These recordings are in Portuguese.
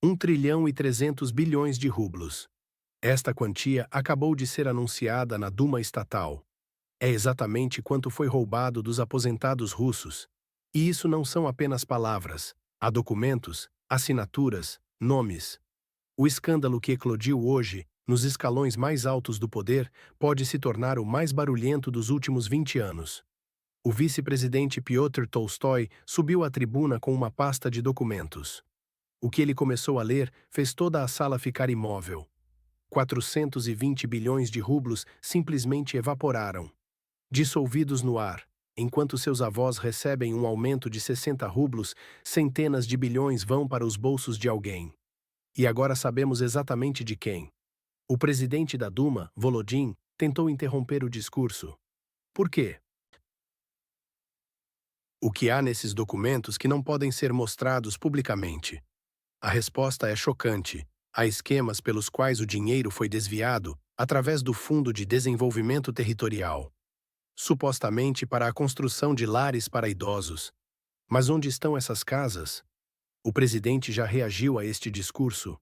1,3 trilhão de rublos. Esta quantia acabou de ser anunciada na Duma estatal. É exatamente quanto foi roubado dos aposentados russos. E isso não são apenas palavras. Há documentos, assinaturas, nomes. O escândalo que eclodiu hoje, nos escalões mais altos do poder, pode se tornar o mais barulhento dos últimos 20 anos. O vice-presidente Pyotr Tolstói subiu à tribuna com uma pasta de documentos. O que ele começou a ler fez toda a sala ficar imóvel. 420 bilhões de rublos simplesmente evaporaram, dissolvidos no ar. Enquanto seus avós recebem um aumento de 60 rublos, centenas de bilhões vão para os bolsos de alguém. E agora sabemos exatamente de quem. O presidente da Duma, Volodin, tentou interromper o discurso. Por quê? O que há nesses documentos que não podem ser mostrados publicamente? A resposta é chocante. Há esquemas pelos quais o dinheiro foi desviado através do Fundo de Desenvolvimento Territorial, supostamente para a construção de lares para idosos. Mas onde estão essas casas? O presidente já reagiu a este discurso.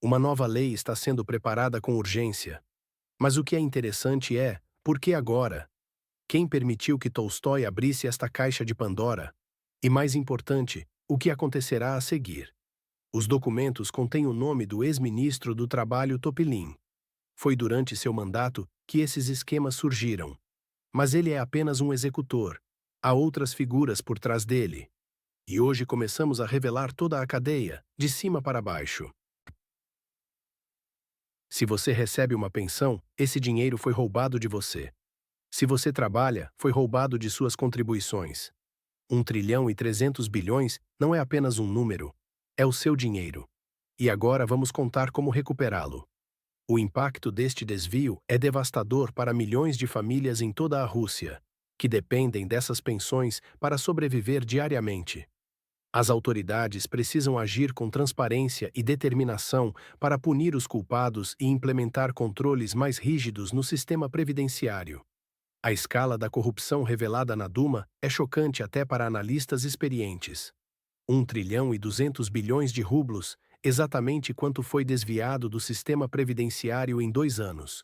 Uma nova lei está sendo preparada com urgência. Mas o que é interessante é, por que agora? Quem permitiu que Tolstói abrisse esta caixa de Pandora? E mais importante, o que acontecerá a seguir? Os documentos contêm o nome do ex-ministro do Trabalho Topilin. Foi durante seu mandato que esses esquemas surgiram. Mas ele é apenas um executor. Há outras figuras por trás dele. E hoje começamos a revelar toda a cadeia, de cima para baixo. Se você recebe uma pensão, esse dinheiro foi roubado de você. Se você trabalha, foi roubado de suas contribuições. 1,3 trilhão não é apenas um número. É o seu dinheiro. E agora vamos contar como recuperá-lo. O impacto deste desvio é devastador para milhões de famílias em toda a Rússia, que dependem dessas pensões para sobreviver diariamente. As autoridades precisam agir com transparência e determinação para punir os culpados e implementar controles mais rígidos no sistema previdenciário. A escala da corrupção revelada na Duma é chocante até para analistas experientes. 1,2 trilhão de rublos, exatamente quanto foi desviado do sistema previdenciário em 2 anos.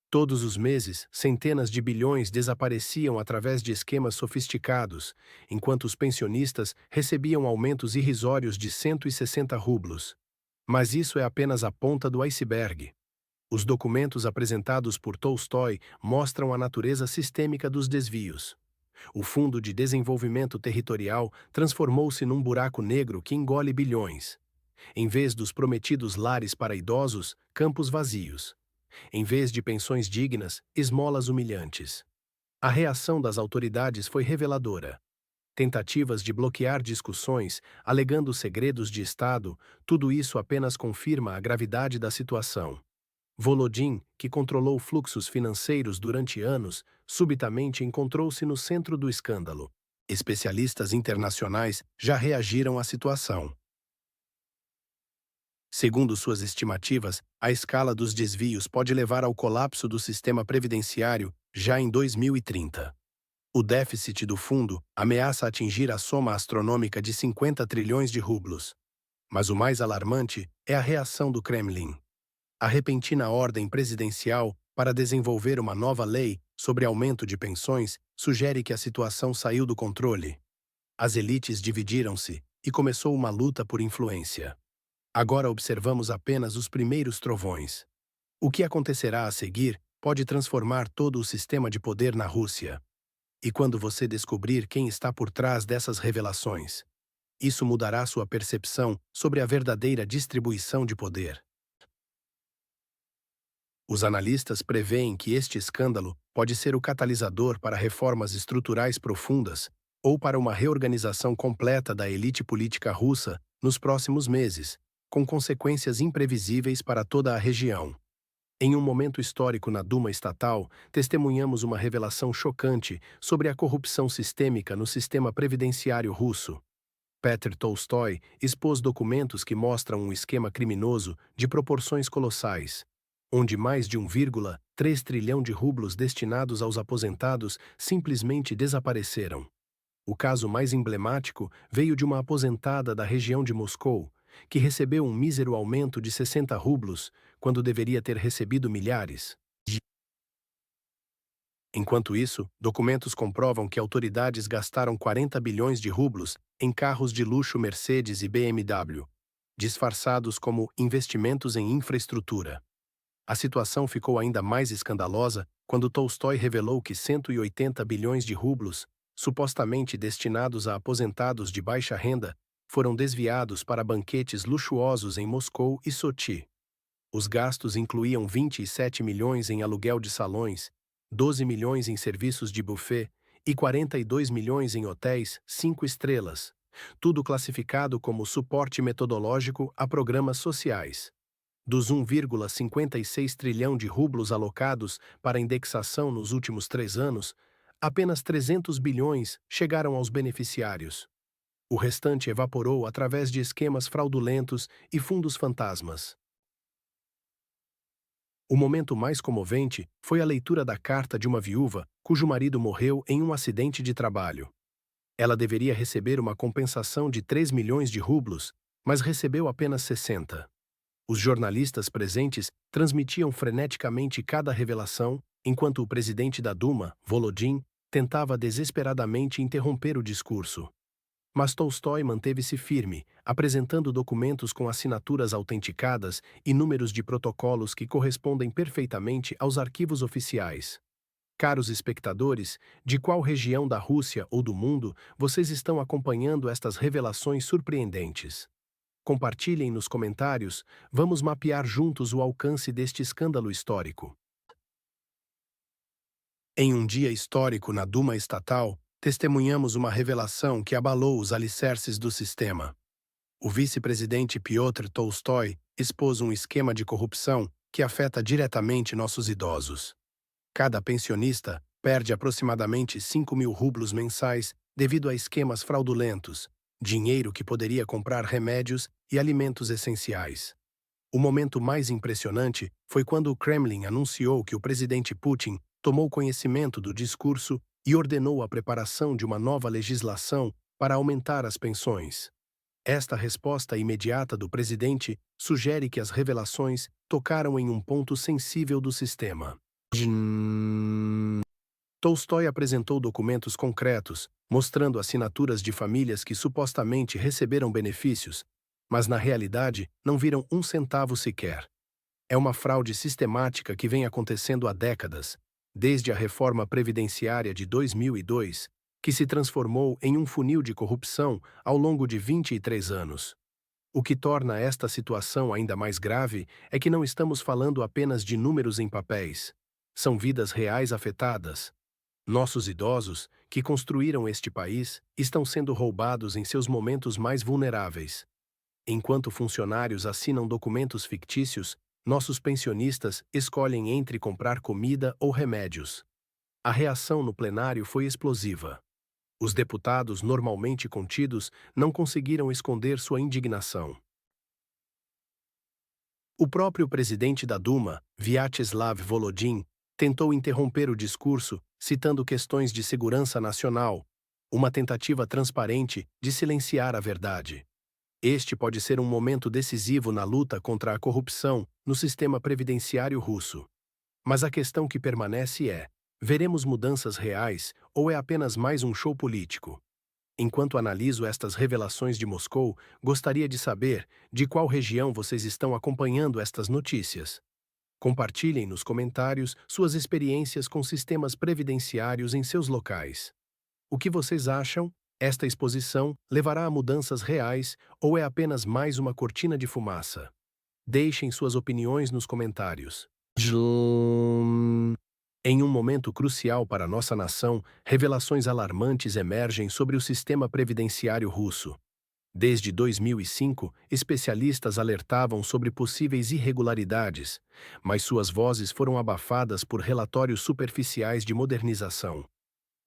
Todos os meses, centenas de bilhões desapareciam através de esquemas sofisticados, enquanto os pensionistas recebiam aumentos irrisórios de 160 rublos. Mas isso é apenas a ponta do iceberg. Os documentos apresentados por Tolstói mostram a natureza sistêmica dos desvios. O Fundo de Desenvolvimento Territorial transformou-se num buraco negro que engole bilhões. Em vez dos prometidos lares para idosos, campos vazios. Em vez de pensões dignas, esmolas humilhantes. A reação das autoridades foi reveladora. Tentativas de bloquear discussões, alegando segredos de Estado, tudo isso apenas confirma a gravidade da situação. Volodin, que controlou fluxos financeiros durante anos, subitamente encontrou-se no centro do escândalo. Especialistas internacionais já reagiram à situação. Segundo suas estimativas, a escala dos desvios pode levar ao colapso do sistema previdenciário já em 2030. O déficit do fundo ameaça atingir a soma astronômica de 50 trilhões de rublos. Mas o mais alarmante é a reação do Kremlin. A repentina ordem presidencial para desenvolver uma nova lei sobre aumento de pensões sugere que a situação saiu do controle. As elites dividiram-se e começou uma luta por influência. Agora observamos apenas os primeiros trovões. O que acontecerá a seguir pode transformar todo o sistema de poder na Rússia. E quando você descobrir quem está por trás dessas revelações, isso mudará sua percepção sobre a verdadeira distribuição de poder. Os analistas preveem que este escândalo pode ser o catalisador para reformas estruturais profundas ou para uma reorganização completa da elite política russa nos próximos meses, com consequências imprevisíveis para toda a região. Em um momento histórico na Duma estatal, testemunhamos uma revelação chocante sobre a corrupção sistêmica no sistema previdenciário russo. Petr Tolstói expôs documentos que mostram um esquema criminoso de proporções colossais, onde mais de 1,3 trilhão de rublos destinados aos aposentados simplesmente desapareceram. O caso mais emblemático veio de uma aposentada da região de Moscou, que recebeu um mísero aumento de 60 rublos, quando deveria ter recebido milhares. Enquanto isso, documentos comprovam que autoridades gastaram 40 bilhões de rublos em carros de luxo Mercedes e BMW, disfarçados como investimentos em infraestrutura. A situação ficou ainda mais escandalosa quando Tolstói revelou que 180 bilhões de rublos, supostamente destinados a aposentados de baixa renda, foram desviados para banquetes luxuosos em Moscou e Soti. Os gastos incluíam 27 milhões em aluguel de salões, 12 milhões em serviços de buffet e 42 milhões em hotéis 5 estrelas, tudo classificado como suporte metodológico a programas sociais. Dos 1,56 trilhão de rublos alocados para indexação nos últimos 3 anos, apenas 300 bilhões chegaram aos beneficiários. O restante evaporou através de esquemas fraudulentos e fundos fantasmas. O momento mais comovente foi a leitura da carta de uma viúva cujo marido morreu em um acidente de trabalho. Ela deveria receber uma compensação de 3 milhões de rublos, mas recebeu apenas 60. Os jornalistas presentes transmitiam freneticamente cada revelação, enquanto o presidente da Duma, Volodin, tentava desesperadamente interromper o discurso. Mas Tolstói manteve-se firme, apresentando documentos com assinaturas autenticadas e números de protocolos que correspondem perfeitamente aos arquivos oficiais. Caros espectadores, de qual região da Rússia ou do mundo vocês estão acompanhando estas revelações surpreendentes? Compartilhem nos comentários, vamos mapear juntos o alcance deste escândalo histórico. Em um dia histórico na Duma estatal, testemunhamos uma revelação que abalou os alicerces do sistema. O vice-presidente Piotr Tolstói expôs um esquema de corrupção que afeta diretamente nossos idosos. Cada pensionista perde aproximadamente 5.000 rublos mensais devido a esquemas fraudulentos, dinheiro que poderia comprar remédios e alimentos essenciais. O momento mais impressionante foi quando o Kremlin anunciou que o presidente Putin tomou conhecimento do discurso e ordenou a preparação de uma nova legislação para aumentar as pensões. Esta resposta imediata do presidente sugere que as revelações tocaram em um ponto sensível do sistema. Tolstói apresentou documentos concretos, mostrando assinaturas de famílias que supostamente receberam benefícios, mas na realidade não viram um centavo sequer. É uma fraude sistemática que vem acontecendo há décadas, desde a reforma previdenciária de 2002, que se transformou em um funil de corrupção ao longo de 23 anos. O que torna esta situação ainda mais grave é que não estamos falando apenas de números em papéis. São vidas reais afetadas. Nossos idosos, que construíram este país, estão sendo roubados em seus momentos mais vulneráveis. Enquanto funcionários assinam documentos fictícios, nossos pensionistas escolhem entre comprar comida ou remédios. A reação no plenário foi explosiva. Os deputados, normalmente contidos, não conseguiram esconder sua indignação. O próprio presidente da Duma, Vyacheslav Volodin, tentou interromper o discurso, citando questões de segurança nacional, uma tentativa transparente de silenciar a verdade. Este pode ser um momento decisivo na luta contra a corrupção no sistema previdenciário russo. Mas a questão que permanece é: veremos mudanças reais ou é apenas mais um show político? Enquanto analiso estas revelações de Moscou, gostaria de saber de qual região vocês estão acompanhando estas notícias. Compartilhem nos comentários suas experiências com sistemas previdenciários em seus locais. O que vocês acham? Esta exposição levará a mudanças reais ou é apenas mais uma cortina de fumaça? Deixem suas opiniões nos comentários. Em um momento crucial para nossa nação, revelações alarmantes emergem sobre o sistema previdenciário russo. Desde 2005, especialistas alertavam sobre possíveis irregularidades, mas suas vozes foram abafadas por relatórios superficiais de modernização.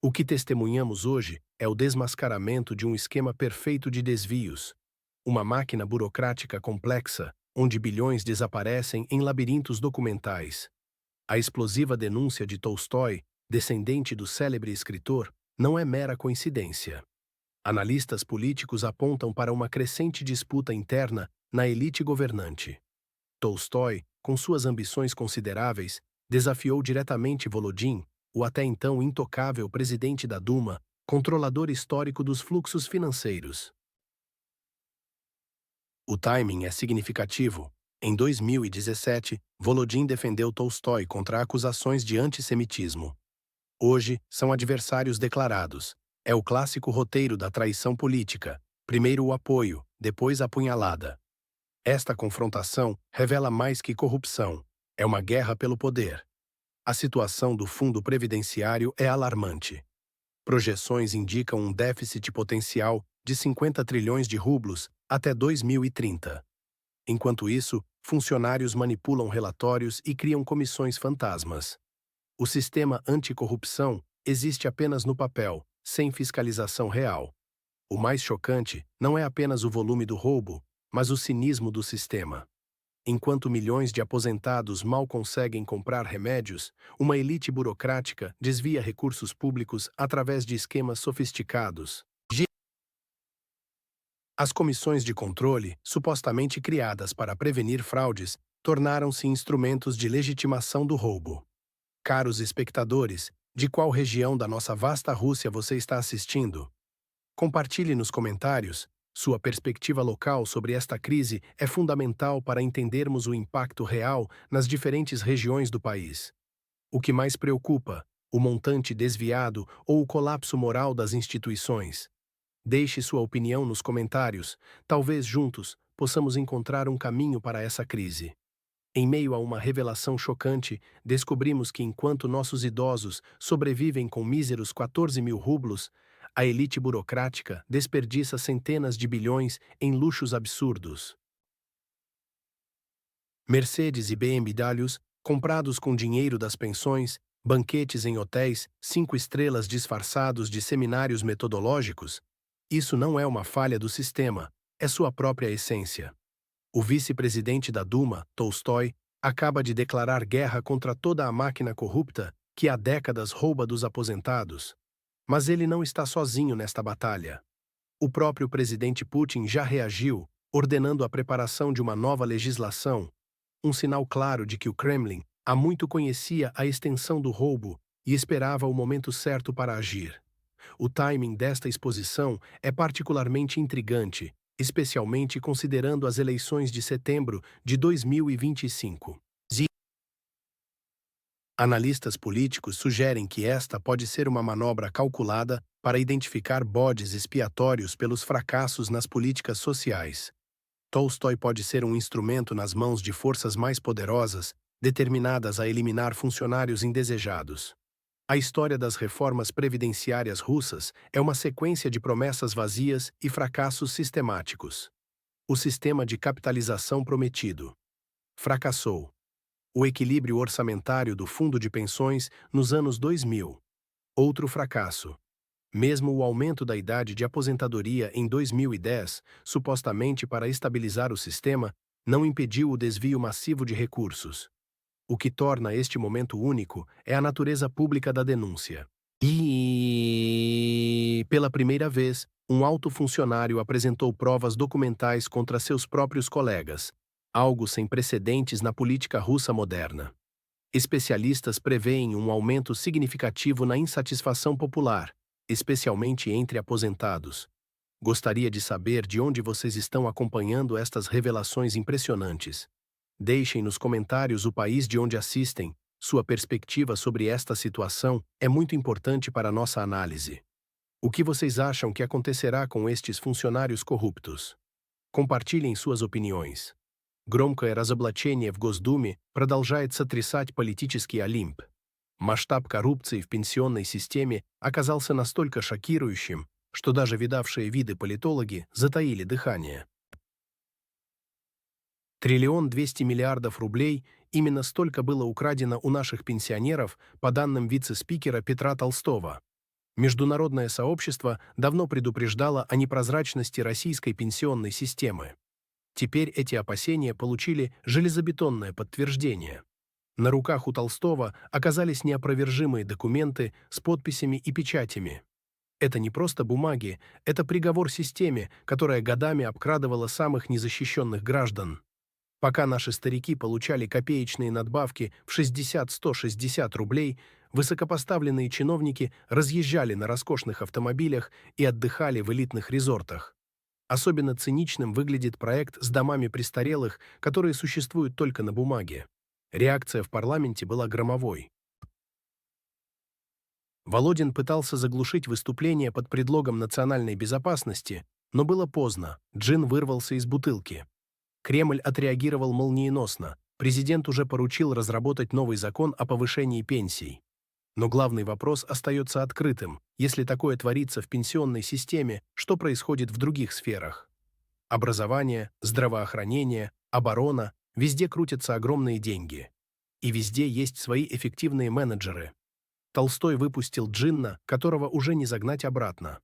O que testemunhamos hoje é o desmascaramento de um esquema perfeito de desvios, uma máquina burocrática complexa, onde bilhões desaparecem em labirintos documentais. A explosiva denúncia de Tolstói, descendente do célebre escritor, não é mera coincidência. Analistas políticos apontam para uma crescente disputa interna na elite governante. Tolstói, com suas ambições consideráveis, desafiou diretamente Volodin, o até então intocável presidente da Duma, controlador histórico dos fluxos financeiros. O timing é significativo. Em 2017, Volodin defendeu Tolstói contra acusações de antissemitismo. Hoje, são adversários declarados. É o clássico roteiro da traição política. Primeiro o apoio, depois a punhalada. Esta confrontação revela mais que corrupção. É uma guerra pelo poder. A situação do fundo previdenciário é alarmante. Projeções indicam um déficit potencial de 50 trilhões de rublos até 2030. Enquanto isso, funcionários manipulam relatórios e criam comissões fantasmas. O sistema anticorrupção existe apenas no papel, sem fiscalização real. O mais chocante não é apenas o volume do roubo, mas o cinismo do sistema. Enquanto milhões de aposentados mal conseguem comprar remédios, uma elite burocrática desvia recursos públicos através de esquemas sofisticados. As comissões de controle, supostamente criadas para prevenir fraudes, tornaram-se instrumentos de legitimação do roubo. Caros espectadores, de qual região da nossa vasta Rússia você está assistindo? Compartilhe nos comentários. Sua perspectiva local sobre esta crise é fundamental para entendermos o impacto real nas diferentes regiões do país. O que mais preocupa? O montante desviado ou o colapso moral das instituições? Deixe sua opinião nos comentários. Talvez juntos possamos encontrar um caminho para essa crise. Em meio a uma revelação chocante, descobrimos que enquanto nossos idosos sobrevivem com míseros 14 mil rublos, a elite burocrática desperdiça centenas de bilhões em luxos absurdos. Mercedes e BMWs, comprados com dinheiro das pensões, banquetes em hotéis 5 estrelas disfarçados de seminários metodológicos, isso não é uma falha do sistema, é sua própria essência. O vice-presidente da Duma, Tolstói, acaba de declarar guerra contra toda a máquina corrupta que há décadas rouba dos aposentados. Mas ele não está sozinho nesta batalha. O próprio presidente Putin já reagiu, ordenando a preparação de uma nova legislação, um sinal claro de que o Kremlin há muito conhecia a extensão do roubo e esperava o momento certo para agir. O timing desta exposição é particularmente intrigante, especialmente considerando as eleições de setembro de 2025. Analistas políticos sugerem que esta pode ser uma manobra calculada para identificar bodes expiatórios pelos fracassos nas políticas sociais. Tolstói pode ser um instrumento nas mãos de forças mais poderosas, determinadas a eliminar funcionários indesejados. A história das reformas previdenciárias russas é uma sequência de promessas vazias e fracassos sistemáticos. O sistema de capitalização prometido fracassou. O equilíbrio orçamentário do fundo de pensões nos anos 2000. Outro fracasso. Mesmo o aumento da idade de aposentadoria em 2010, supostamente para estabilizar o sistema, não impediu o desvio massivo de recursos. O que torna este momento único é a natureza pública da denúncia. E, pela primeira vez, um alto funcionário apresentou provas documentais contra seus próprios colegas, algo sem precedentes na política russa moderna. Especialistas preveem um aumento significativo na insatisfação popular, especialmente entre aposentados. Gostaria de saber de onde vocês estão acompanhando estas revelações impressionantes. Deixem nos comentários o país de onde assistem. Sua perspectiva sobre esta situação é muito importante para nossa análise. O que vocês acham que acontecerá com estes funcionários corruptos? Compartilhem suas opiniões. Громкое разоблачение в Госдуме продолжает сотрясать политический Олимп. Масштаб коррупции в пенсионной системе оказался настолько шокирующим, что даже видавшие виды политологи затаили дыхание. 1,2 триллиона рублей – именно столько было украдено у наших пенсионеров, по данным вице-спикера Петра Толстого. Международное сообщество давно предупреждало о непрозрачности российской пенсионной системы. Теперь эти опасения получили железобетонное подтверждение. На руках у Толстого оказались неопровержимые документы с подписями и печатями. Это не просто бумаги, это приговор системе, которая годами обкрадывала самых незащищенных граждан. Пока наши старики получали копеечные надбавки в 60-160 рублей, высокопоставленные чиновники разъезжали на роскошных автомобилях и отдыхали в элитных резортах. Особенно циничным выглядит проект с домами престарелых, которые существуют только на бумаге. Реакция в парламенте была громовой. Володин пытался заглушить выступление под предлогом национальной безопасности, но было поздно, джин вырвался из бутылки. Кремль отреагировал молниеносно. Президент уже поручил разработать новый закон о повышении пенсий. Но главный вопрос остается открытым. Если такое творится в пенсионной системе, что происходит в других сферах? Образование, здравоохранение, оборона – везде крутятся огромные деньги. И везде есть свои эффективные менеджеры. Толстой выпустил джинна, которого уже не загнать обратно.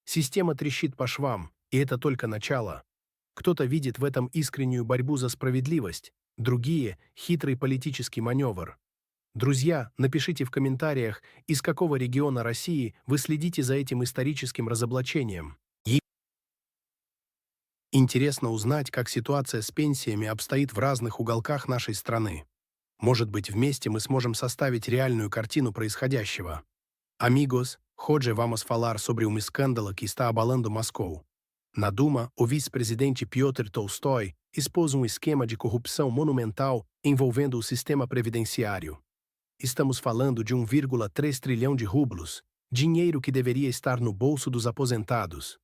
Система трещит по швам, и это только начало. Кто-то видит в этом искреннюю борьбу за справедливость, другие – хитрый политический маневр. Друзья, напишите в комментариях, из какого региона России вы следите за этим историческим разоблачением. И интересно узнать, как ситуация с пенсиями обстоит в разных уголках нашей страны. Может быть, вместе мы сможем составить реальную картину происходящего. Amigos, hoje vamos falar sobre um escândalo que está abalando Moscou. Na Duma, o vice-presidente Piotr Tolstói expôs um esquema de corrupção monumental envolvendo o sistema previdenciário. Estamos falando de 1,3 trilhão de rublos, dinheiro que deveria estar no bolso dos aposentados.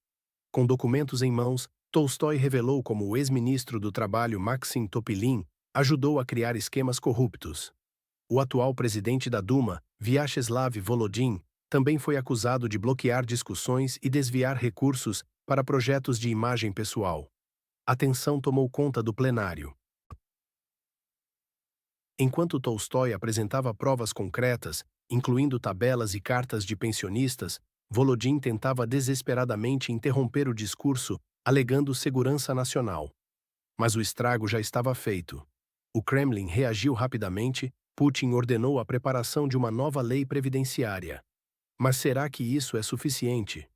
Com documentos em mãos, Tolstói revelou como o ex-ministro do Trabalho Maxim Topilin ajudou a criar esquemas corruptos. O atual presidente da Duma, Vyacheslav Volodin, também foi acusado de bloquear discussões e desviar recursos para projetos de imagem pessoal. A tensão tomou conta do plenário. Enquanto Tolstói apresentava provas concretas, incluindo tabelas e cartas de pensionistas, Volodin tentava desesperadamente interromper o discurso, alegando segurança nacional. Mas o estrago já estava feito. O Kremlin reagiu rapidamente, Putin ordenou a preparação de uma nova lei previdenciária. Mas será que isso é suficiente?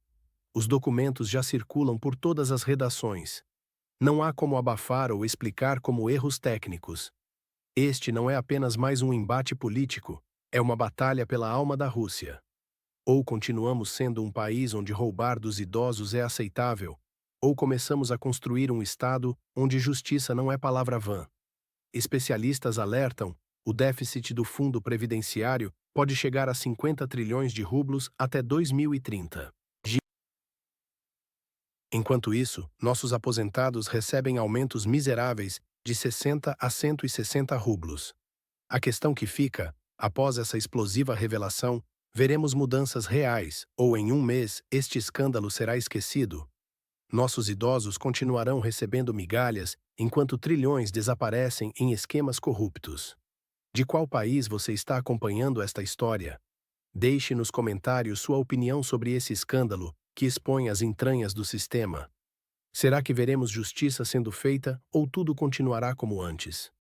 Os documentos já circulam por todas as redações. Não há como abafar ou explicar como erros técnicos. Este não é apenas mais um embate político, é uma batalha pela alma da Rússia. Ou continuamos sendo um país onde roubar dos idosos é aceitável, ou começamos a construir um Estado onde justiça não é palavra vã. Especialistas alertam, o déficit do fundo previdenciário pode chegar a 50 trilhões de rublos até 2030. Enquanto isso, nossos aposentados recebem aumentos miseráveis de 60 a 160 rublos. A questão que fica, após essa explosiva revelação, veremos mudanças reais, ou em um mês este escândalo será esquecido. Nossos idosos continuarão recebendo migalhas, enquanto trilhões desaparecem em esquemas corruptos. De qual país você está acompanhando esta história? Deixe nos comentários sua opinião sobre esse escândalo, que expõe as entranhas do sistema. Será que veremos justiça sendo feita ou tudo continuará como antes?